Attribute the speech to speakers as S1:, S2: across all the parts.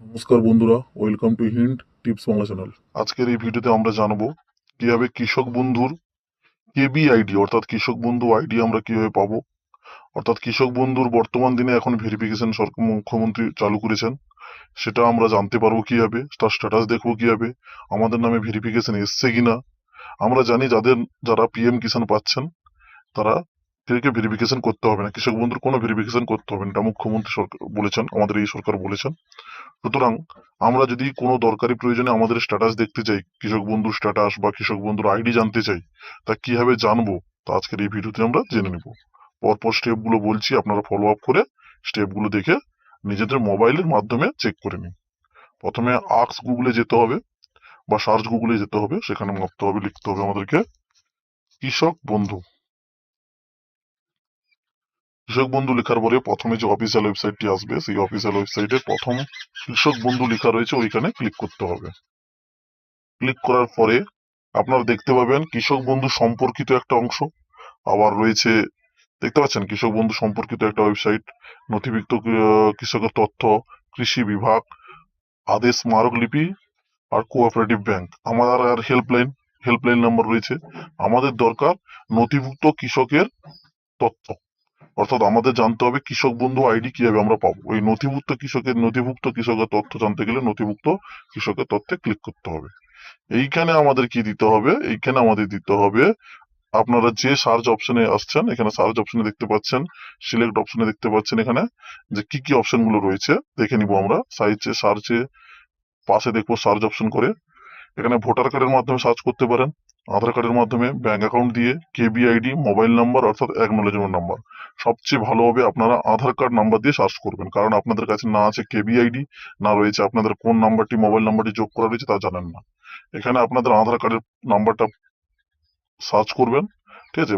S1: নমস্কার বন্ধুরা, welcome to hint tips Bangla channel. আজকের এই ভিডিওতে আমরা জানবো কিভাবে কৃষক বন্ধুর কেবি আইডি অর্থাৎ কৃষক বন্ধু আইডি আমরা কিভাবে পাবো। অর্থাৎ কৃষক বন্ধুর বর্তমান দিনে এখন ভেরিফিকেশন সরকার মুখ্যমন্ত্রী চালু করেছেন, সেটা আমরা জানতে পারবো কিভাবে, তার স্ট্যাটাস দেখবো কিভাবে, আমাদের নামে ভেরিফিকেশন এসছে কিনা। আমরা জানি যারা পিএম কিষাণ পাচ্ছেন তারা কেউ ভেরিফিকেশন করতে হবে না, কৃষক বন্ধুর কোনো ভেরিফিকেশন করতে হবে না, এটা মুখ্যমন্ত্রী সরকার বলেছেন, আমাদের এই সরকার বলেছেন। সুতরাং আমরা যদি কোনো দরকারি প্রয়োজনে আমাদের স্ট্যাটাস দেখতে চাই, কৃষক বন্ধুর স্ট্যাটাস বা কৃষক বন্ধুর আইডি জানতে চাই, তা কিভাবে জানবো তা আজকের এই ভিডিওতে আমরা জেনে নিব। পরপর স্টেপ গুলো বলছি, আপনারা ফলো আপ করে স্টেপ গুলো দেখে নিজেদের মোবাইলের মাধ্যমে চেক করে নিন। প্রথমে আক্স গুগলে যেতে হবে বা সার্চ গুগলে যেতে হবে, সেখানে মারতে হবে, লিখতে হবে আমাদেরকে কৃষক বন্ধু। কৃষক বন্ধু লেখার পরে প্রথমে যে অফিসিয়াল ওয়েবসাইটটি আসবে, সেই অফিসিয়াল ওয়েবসাইটে প্রথম কৃষক বন্ধু লেখা রয়েছে, ওইখানে ক্লিক করতে হবে। ক্লিক করার পরে আপনারা দেখতে পাবেন কৃষক বন্ধু সম্পর্কিত একটা অংশ, আবার রয়েছে দেখতে পাচ্ছেন কৃষক বন্ধু সম্পর্কিত একটা ওয়েবসাইট, নথিভুক্ত কৃষকের তথ্য, কৃষি বিভাগ, আদেশ স্মারকলিপি আর কোঅপারেটিভ ব্যাংক, আমার আর হেল্পলাইন নাম্বার রয়েছে। আমাদের দরকার নথিভুক্ত কৃষকের তথ্য, অর্থাৎ আমাদের জানতে হবে কৃষক বন্ধু আইডি কিভাবে আমরা পাবো। ওই নথিভুক্ত কৃষকের তথ্য জানতে গেলে নথিভুক্ত কৃষকের তথ্যে ক্লিক করতে হবে। এইখানে আমাদের কি দিতে হবে, এইখানে আমাদের দিতে হবে আপনারা যে সার্চ অপশনে আসছেন, এখানে সার্চ অপশনে দেখতে পাচ্ছেন, সিলেক্ট অপশনে দেখতে পাচ্ছেন, এখানে যে কি কি অপশন গুলো রয়েছে দেখে নিব আমরা। সার্চে পাশে দেখবো সার্চ অপশন করে, এখানে ভোটার কার্ডের মাধ্যমে সার্চ করতে পারেন, আধার কার্ডের মাধ্যমে, ব্যাংক অ্যাকাউন্ট দিয়ে, কেবি আইডি, মোবাইল নাম্বার অর্থাৎ অ্যাকনোলেজমেন্ট নাম্বার। সবচেয়ে ভালো হবে আপনারা আধার কার্ড নাম্বার দিয়ে সার্চ করবেন, কারণ আপনাদের কাছে না আছে কেবি আইডি, না রয়েছে আপনাদের কোন নাম্বারটি মোবাইল নাম্বারটি যোগ করা রয়েছে তা জানেন না। এখানে আপনাদের আধার কার্ডের নাম্বারটা সার্চ করবেন, ঠিক আছে,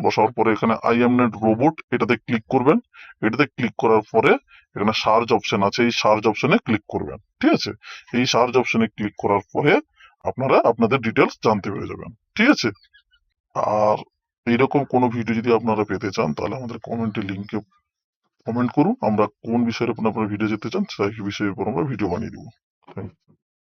S1: বসাওয়ার পরে এখানে আই এম নেট রোবট এটাতে ক্লিক করবেন। এটাতে ক্লিক করার পরে এখানে সার্চ অপশন আছে, এই সার্চ অপশনে ক্লিক করবেন, ঠিক আছে। এই সার্চ অপশনে ক্লিক করার পরে আপনারা আপনাদের ডিটেলস জানতে পেরে যাবেন, ঠিক আছে। আর এইরকম কোনো ভিডিও যদি আপনারা পেতে চান তাহলে আমাদের কমেন্টে লিঙ্কে কমেন্ট করুন, আমরা কোন বিষয়ের উপর আপনারা ভিডিও যেতে চান সেই বিষয়ের উপর আমরা ভিডিও বানিয়ে দিব। Thank you.